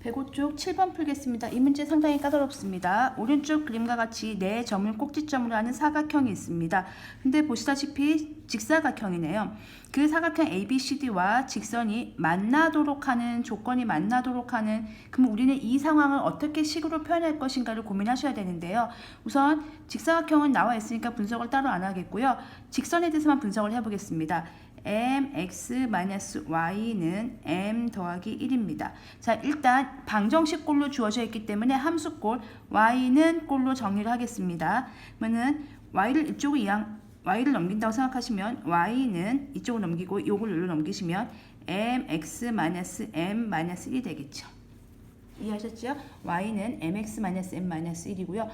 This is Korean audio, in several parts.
105쪽 7번 풀겠습니다. 이 문제 상당히 까다롭습니다. 오른쪽 그림과 같이 네 점을 꼭지점으로 하는 사각형이 있습니다. 근데 보시다시피 직사각형이네요. 그 사각형 ABCD와 직선이 만나도록 하는 조건이 만나도록 하는 그럼 우리는 이 상황을 어떻게 식으로 표현할 것인가를 고민하셔야 되는데요. 우선 직사각형은 나와 있으니까 분석을 따로 안 하겠고요. 직선에 대해서만 분석을 해보겠습니다. mx-y는 m 더하기 1입니다. 자, 일단 방정식 꼴로 주어져 있기 때문에 함수꼴 y는 꼴로 정리를 하겠습니다. 그러면은 y를 넘긴다고 생각하시면 y는 이쪽으로 넘기고 요걸 여기로 넘기시면 mx-m-1이 되겠죠. 이해하셨죠? y는 mx-m-1이고요.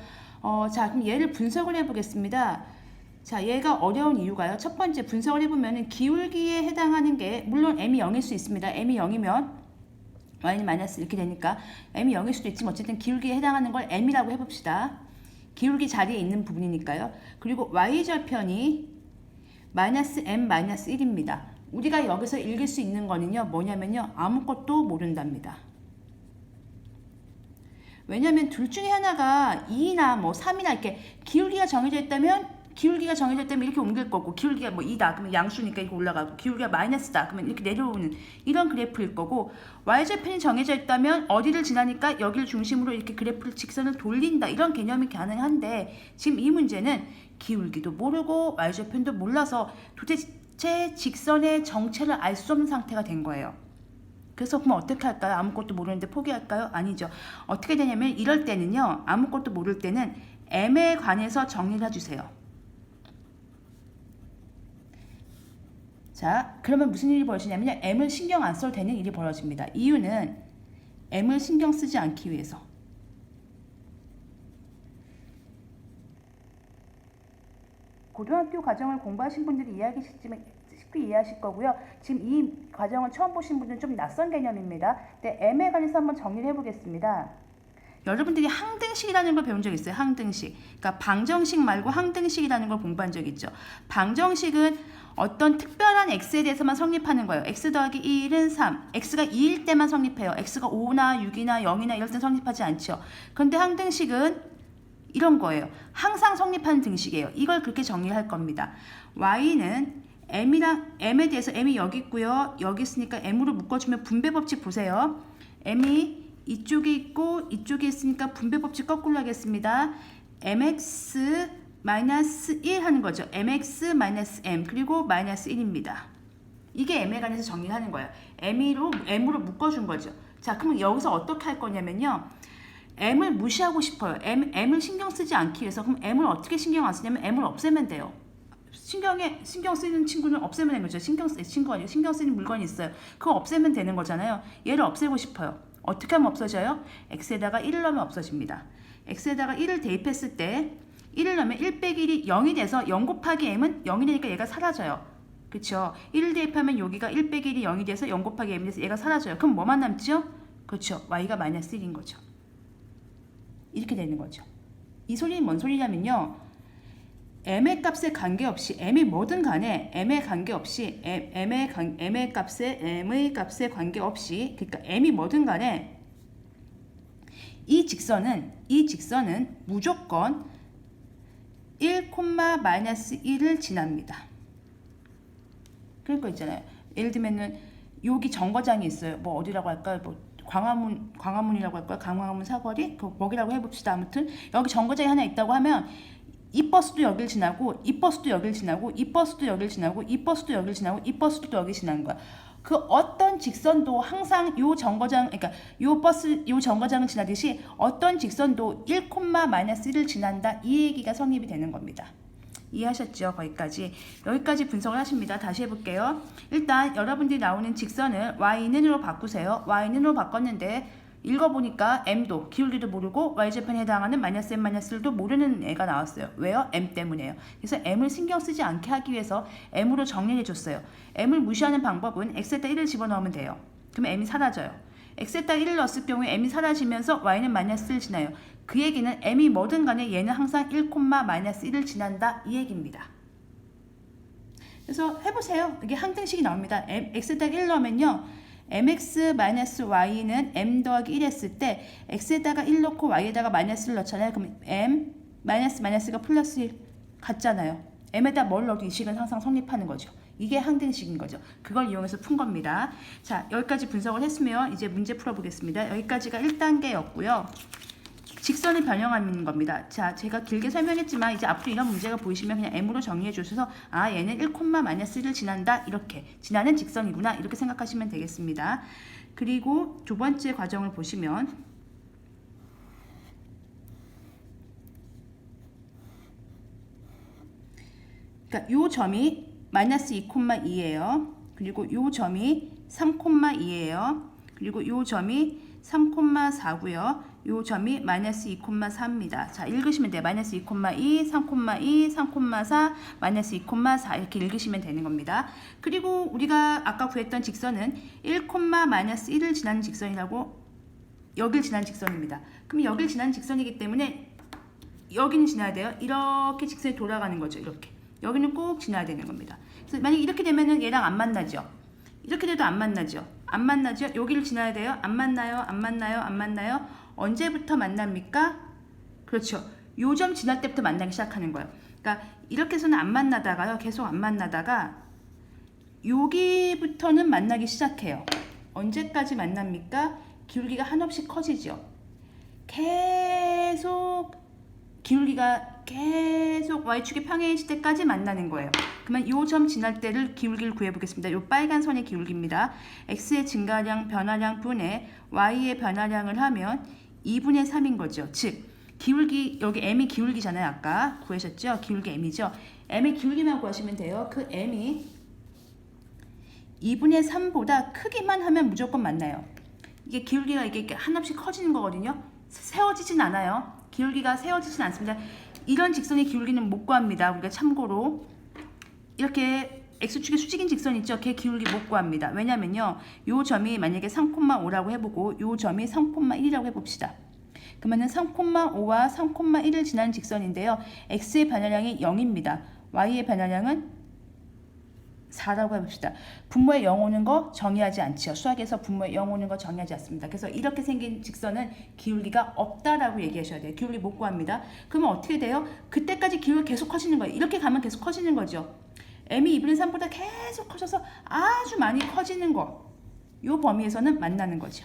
자, 그럼 얘를 분석을 해보겠습니다. 자, 얘가 어려운 이유가요. 첫 번째 분석을 해보면 기울기에 해당하는 게 물론 m이 0일 수 있습니다. m이 0이면 y는 마이너스 이렇게 되니까 m이 0일 수도 있지만 어쨌든 기울기에 해당하는 걸 m이라고 해봅시다. 기울기 자리에 있는 부분이니까요. 그리고 y절편이 마이너스 m-1입니다. 우리가 여기서 읽을 수 있는 거는요. 뭐냐면요. 아무것도 모른답니다. 왜냐하면 둘 중에 하나가 2나 뭐 3이나 이렇게 기울기가 정해져 있다면 이렇게 옮길 거고, 기울기가 뭐 2다 그러면 양수니까 이렇게 올라가고, 기울기가 마이너스다 그러면 이렇게 내려오는 이런 그래프일 거고, y절편이 정해져 있다면 어디를 지나니까 여기를 중심으로 이렇게 그래프를 직선을 돌린다 이런 개념이 가능한데, 지금 이 문제는 기울기도 모르고 y절편도 몰라서 도대체 직선의 정체를 알 수 없는 상태가 된 거예요. 그래서 그럼 어떻게 할까요? 아무것도 모르는데 포기할까요? 아니죠. 어떻게 되냐면 이럴 때는요. 아무것도 모를 때는 m에 관해서 정리를 해주세요. 자, 그러면 무슨 일이 벌어지냐면 m을 신경 안 써도 되는 일이 벌어집니다. 이유는 m을 신경 쓰지 않기 위해서. 고등학교 과정을 공부하신 분들이 쉽게 이해하실 거고요. 지금 이 과정을 처음 보신 분들은 좀 낯선 개념입니다. 근데 m에 관해서 한번 정리를 해보겠습니다. 여러분들이 항등식이라는 걸 배운 적 있어요. 항등식. 그러니까 방정식 말고 항등식이라는 걸 공부한 적 있죠. 방정식은 어떤 특별한 x에 대해서만 성립하는 거예요. x 더하기 1은 3. x가 2일 때만 성립해요. x가 5나 6이나 0이나 이럴 땐 성립하지 않죠. 그런데 항등식은 이런 거예요. 항상 성립하는 등식이에요. 이걸 그렇게 정리할 겁니다. y는 m에 대해서 m이 여기 있고요. 여기 있으니까 m으로 묶어주면 분배 법칙 보세요. m이 이쪽에 있고 이쪽에 있으니까 분배 법칙 거꾸로 하겠습니다. mx 마이너스 1 하는 거죠. mx 마이너스 m 그리고 마이너스 1입니다. 이게 m에 관해서 정리를 하는 거예요. m으로 묶어준 거죠. 자, 그러면 여기서 어떻게 할 거냐면요. m을 무시하고 싶어요. m을 신경 쓰지 않기 위해서. 그럼 m을 어떻게 신경 안 쓰냐면 m을 없애면 돼요. 신경 쓰이는 친구는 없애면 되는 거죠. 신경 쓰이는 물건이 있어요. 그거 없애면 되는 거잖아요. 얘를 없애고 싶어요. 어떻게 하면 없어져요? x에다가 1을 넣으면 없어집니다. x에다가 1을 대입했을 때 1을 넣으면 1 빼기 1이 0이 돼서 0 곱하기 m은 0이 되니까 얘가 사라져요. 그렇죠? 1을 대입하면 여기가 1 빼기 1이 0이 돼서 0 곱하기 m이 돼서 얘가 사라져요. 그럼 뭐만 남죠? 그렇죠. y가 마이너스 1인 거죠. 이렇게 되는 거죠. 이 소리는 뭔 소리냐면요. m의 값에 관계없이 m이 뭐든 간에 m의 관계없이 m의 값에 관계없이 그러니까 m이 뭐든 간에 이 직선은 무조건 1,-1을 지납니다. 그럴 거 있잖아요. 예를 들면은 여기 정거장이 있어요. 뭐 어디라고 할까요? 뭐 광화문이라고 할까요? 광화문 사거리? 그 뭐기라고 해봅시다. 아무튼 여기 정거장이 하나 있다고 하면 이 버스도 여길 지나고 이 버스도 여길 지나고 이 버스도 여길 지나고 이 버스도 여길 지나고 이 버스도 또 여길 지나는 거야. 그 어떤 직선도 항상 요 정거장을 지나듯이 어떤 직선도 1,-1을 지난다. 이 얘기가 성립이 되는 겁니다. 이해하셨죠? 여기까지 분석을 하십니다. 다시 해볼게요. 일단 여러분들이 나오는 직선을 y는으로 바꾸세요. y는으로 바꿨는데 읽어보니까 m도 기울기도 모르고 y절편에 해당하는 마이너스 m 마이너스 1도 모르는 애가 나왔어요. 왜요? m 때문에요. 그래서 m을 신경 쓰지 않게 하기 위해서 m으로 정리해 줬어요. m을 무시하는 방법은 x에다 1을 집어넣으면 돼요. 그러면 m이 사라져요. x에다 1을 넣었을 경우에 m이 사라지면서 y는 마이너스 1을 지나요. 그 얘기는 m이 뭐든 간에 얘는 항상 1,-1을 지난다 이 얘기입니다. 그래서 해보세요. 이게 항등식이 나옵니다. x에다 1 넣으면요. mx-y는 m 더하기 1 했을 때 x에다가 1 넣고 y에다가 마이너스를 넣잖아요. 그럼 m 마이너스가 플러스 1 같잖아요. m에다 뭘 넣어도 이 식은 항상 성립하는 거죠. 이게 항등식인 거죠. 그걸 이용해서 푼 겁니다. 자, 여기까지 분석을 했으면 이제 문제 풀어보겠습니다. 여기까지가 1단계였고요. 직선을 변형하는 겁니다. 자, 제가 길게 설명했지만 이제 앞으로 이런 문제가 보이시면 그냥 m으로 정리해 주셔서 아, 얘는 1,-1을 지난다. 이렇게 지나는 직선이구나. 이렇게 생각하시면 되겠습니다. 그리고 두 번째 과정을 보시면 그러니까 요 점이 마이너스 2,2예요. 그리고 요 점이 3,2예요. 그리고 요 점이 3,4고요. 요 점이 마이너스 2,4입니다. 자, 읽으시면 돼요. 마이너스 2,2, 3,2, 3,4, 마이너스 2,4 이렇게 읽으시면 되는 겁니다. 그리고 우리가 아까 구했던 직선은 1,-1을 지나는 직선이라고 여길 지나는 직선입니다. 그럼 여길 지나는 직선이기 때문에 여기는 지나야 돼요. 이렇게 직선이 돌아가는 거죠. 이렇게. 여기는 꼭 지나야 되는 겁니다. 그래서 만약 이렇게 되면은 얘랑 안 만나죠. 이렇게 돼도 안 만나죠. 안 만나죠. 여기를 지나야 돼요. 안 만나요. 안 만나요. 안 만나요. 언제부터 만납니까? 그렇죠. 요 점 지날 때부터 만나기 시작하는 거예요. 그러니까 이렇게 해서는 안 만나다가요. 계속 안 만나다가 여기부터는 만나기 시작해요. 언제까지 만납니까? 기울기가 한없이 커지죠. 계속 기울기가 계속 y축의 평행이실 때까지 만나는 거예요. 그러면 이 점 지날 때를 기울기를 구해보겠습니다. 이 빨간 선의 기울기입니다. x의 증가량, 변화량 분의 y의 변화량을 하면 2분의 3인 거죠. 즉 기울기 여기 m이 기울기잖아요. 아까 구하셨죠? 기울기 m이죠. m의 기울기만 구하시면 돼요. 그 m이 2분의 3보다 크기만 하면 무조건 만나요. 이게 기울기가 이게 한없이 커지는 거거든요. 세워지진 않아요. 기울기가 세워지진 않습니다. 이런 직선의 기울기는 못 구합니다. 우리가 참고로 이렇게 x축의 수직인 직선 있죠? 걔 기울기 못 구합니다. 왜냐면요. 요 점이 만약에 3,5라고 해보고 요 점이 3,1이라고 해봅시다. 그러면은 3,5와 3,1을 지나는 직선인데요. x의 변화량이 0입니다. y의 변화량은 4라고 해봅시다. 분모에 0 오는 거 정의하지 않죠. 수학에서 분모에 0 오는 거 정의하지 않습니다. 그래서 이렇게 생긴 직선은 기울기가 없다라고 얘기하셔야 돼요. 기울기 못 구합니다. 그러면 어떻게 돼요? 그때까지 기울기가 계속 커지는 거예요. 이렇게 가면 계속 커지는 거죠. m이 2분의 3보다 계속 커져서 아주 많이 커지는 거. 요 범위에서는 만나는 거죠.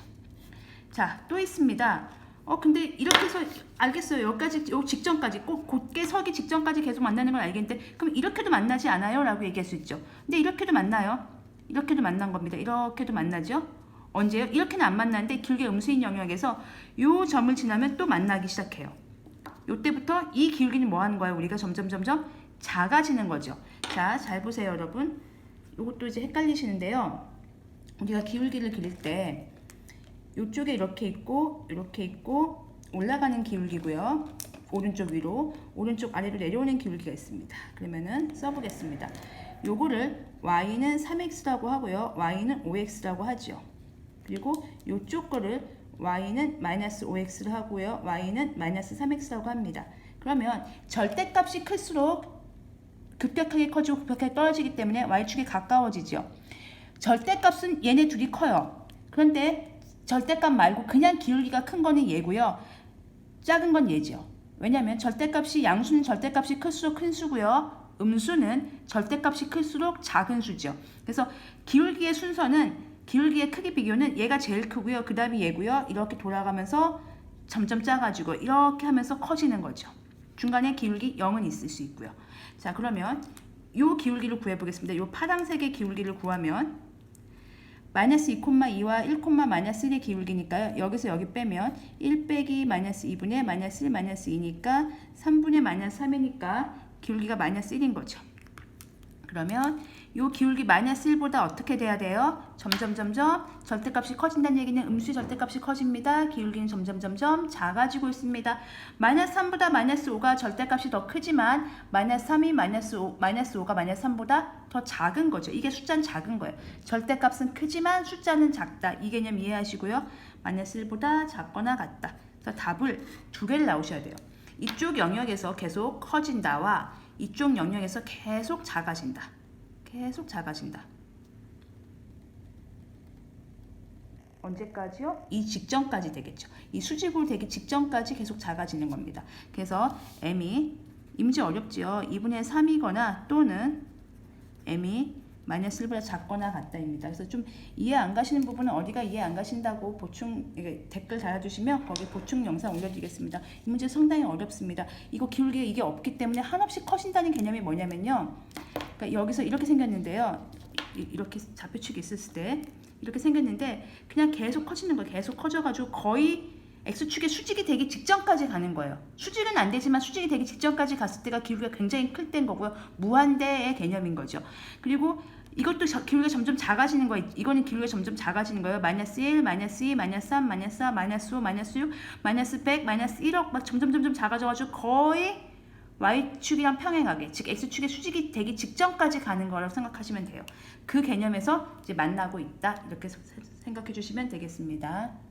자, 또 있습니다. 근데 이렇게 해서 알겠어요. 여기까지, 요 직전까지 꼭 곧게 서기 직전까지 계속 만나는 걸 알겠는데 그럼 이렇게도 만나지 않아요? 라고 얘기할 수 있죠. 근데 이렇게도 만나요. 이렇게도 만난 겁니다. 이렇게도 만나죠. 언제요? 이렇게는 안 만나는데 길게 음수인 영역에서 요 점을 지나면 또 만나기 시작해요. 요때부터 이 기울기는 뭐 하는 거예요? 우리가 점점 작아지는 거죠. 자, 잘 보세요, 여러분. 요것도 이제 헷갈리시는데요. 우리가 기울기를 그릴 때 이쪽에 이렇게 있고 올라가는 기울기고요. 오른쪽 위로, 오른쪽 아래로 내려오는 기울기가 있습니다. 그러면은 써보겠습니다. 요거를 y는 3x라고 하고요. y는 5x라고 하죠. 그리고 요쪽 거를 y는 마이너스 5x를 하고요. y는 마이너스 3x라고 합니다. 그러면 절대값이 클수록 급격하게 커지고 급격하게 떨어지기 때문에 y축이 가까워지죠. 절대값은 얘네 둘이 커요. 그런데 절대값 말고 그냥 기울기가 큰 거는 얘고요. 작은 건 얘죠. 왜냐하면 절대값이 양수는 절대값이 클수록 큰 수고요. 음수는 절대값이 클수록 작은 수죠. 그래서 기울기의 순서는 기울기의 크기 비교는 얘가 제일 크고요. 그 다음이 얘고요. 이렇게 돌아가면서 점점 작아지고 이렇게 하면서 커지는 거죠. 중간에 기울기 0은 있을 수 있고요. 자, 그러면 요 기울기를 구해보겠습니다. 요 파란색의 기울기를 구하면 마이너스 2,2와 1,-1의 기울기니까요. 여기서 여기 빼면 1 빼기 마이너스 2분의 마이너스 1 마이너스 2니까 3분의 마이너스 3이니까 기울기가 마이너스 1인 거죠. 그러면 요 기울기 마이너스 1보다 어떻게 돼야 돼요? 점점 절대값이 커진다는 얘기는 음수의 절대값이 커집니다. 기울기는 점점 작아지고 있습니다. 마이너스 3보다 마이너스 5가 절대값이 더 크지만 마이너스 3이 마이너스 5가 마이너스 3보다 더 작은 거죠. 이게 숫자는 작은 거예요. 절대값은 크지만 숫자는 작다. 이 개념 이해하시고요. 마이너스 1보다 작거나 같다. 그래서 답을 두 개를 나오셔야 돼요. 이쪽 영역에서 계속 커진다와 이쪽 영역에서 계속 작아진다. 계속 작아진다. 언제까지요? 이 직전까지 되겠죠. 이 수직으로 되기 직전까지 계속 작아지는 겁니다. 그래서 m이 이 문제 어렵지요. 2분의 3이거나 또는 m이 마이너스 1보다 작거나 같다입니다. 그래서 좀 이해 안 가시는 부분은 어디가 이해 안 가신다고 댓글 달아주시면 거기 보충 영상 올려드리겠습니다. 이 문제 상당히 어렵습니다. 이거 기울기가 이게 없기 때문에 한없이 커진다는 개념이 뭐냐면요. 그러니까 여기서 이렇게 생겼는데요. 이렇게 좌표축이 있었을 때 이렇게 생겼는데 그냥 계속 커지는 거예요. 계속 커져가지고 거의 X축의 수직이 되기 직전까지 가는 거예요. 수직은 안 되지만 수직이 되기 직전까지 갔을 때가 기울기가 굉장히 클 때인 거고요. 무한대의 개념인 거죠. 그리고 이것도 기울기가 점점 작아지는 거예요. 이거는 기울기가 점점 작아지는 거예요. 마이너스 1, 마이너스 2, 마이너스 3, 마이너스 4, 마이너스 5, 마이너스 6, 마이너스 100, 마이너스 1억 막 점점 작아져가지고 거의 Y축이랑 평행하게, 즉 X축의 수직이 되기 직전까지 가는 거라고 생각하시면 돼요. 그 개념에서 이제 만나고 있다. 이렇게 생각해 주시면 되겠습니다.